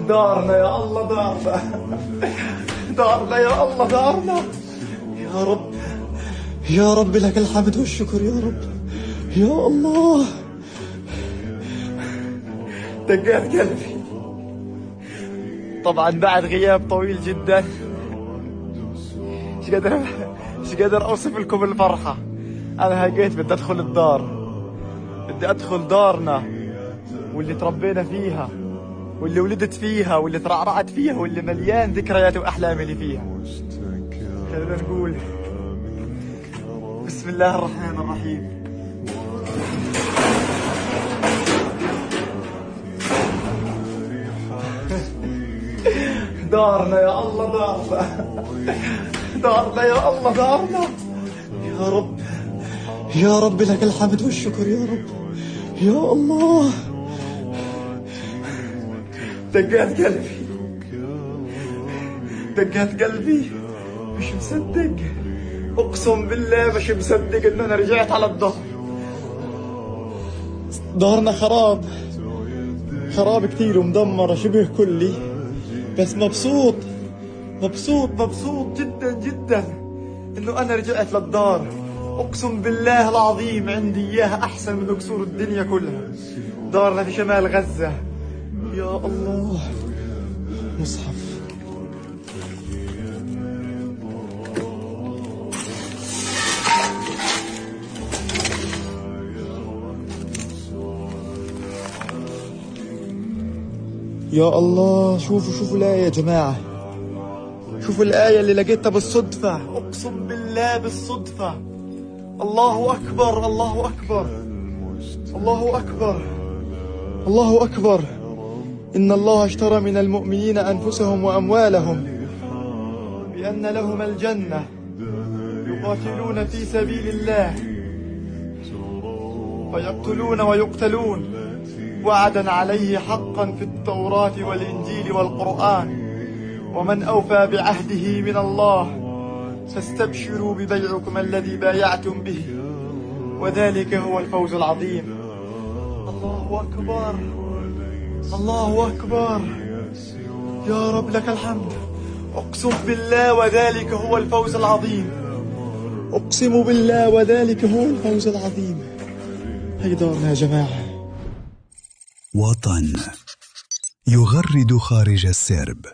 دارنا يا الله، دارنا دارنا يا الله، دارنا. يا رب يا رب لك الحمد والشكر يا رب يا الله. دقات قلبي طبعا بعد غياب طويل جدا. مش قادر اوصف لكم الفرحة. انا هجيت بدي ادخل الدار، بدي ادخل دارنا واللي تربينا فيها واللي ولدت فيها واللي ترعرعت فيها واللي مليان ذكريات واحلام اللي فيها. خلينا نقول بسم الله الرحمن الرحيم. دارنا يا الله، دارنا دارنا يا الله، دارنا. يا رب يا رب لك الحمد والشكر يا رب يا الله. دقات قلبي، دقات قلبي، مش مصدق، اقسم بالله مش مصدق ان انا رجعت على الدار. دارنا خراب، خراب كتير ومدمر شبه كلي، بس مبسوط مبسوط مبسوط جدا جدا انه انا رجعت للدار. اقسم بالله العظيم عندي اياها احسن من قصور الدنيا كلها. دارنا في شمال غزة. يا الله. مصحف. يا الله، شوفوا الآية يا جماعة، شوفوا الآية اللي لقيتها بالصدفة، أقسم بالله بالصدفة. الله أكبر الله أكبر الله أكبر الله أكبر. إن الله اشترى من المؤمنين أنفسهم وأموالهم بأن لهم الجنة يقاتلون في سبيل الله فيقتلون ويقتلون وعدا عليه حقا في التوراة والإنجيل والقرآن ومن أوفى بعهده من الله فاستبشروا ببيعكم الذي بايعتم به وذلك هو الفوز العظيم. الله أكبر الله أكبر. يا رب لك الحمد. أقسم بالله وذلك هو الفوز العظيم. أقسم بالله وذلك هو الفوز العظيم. هي دارنا يا جماعة. وطن يغرد خارج السرب.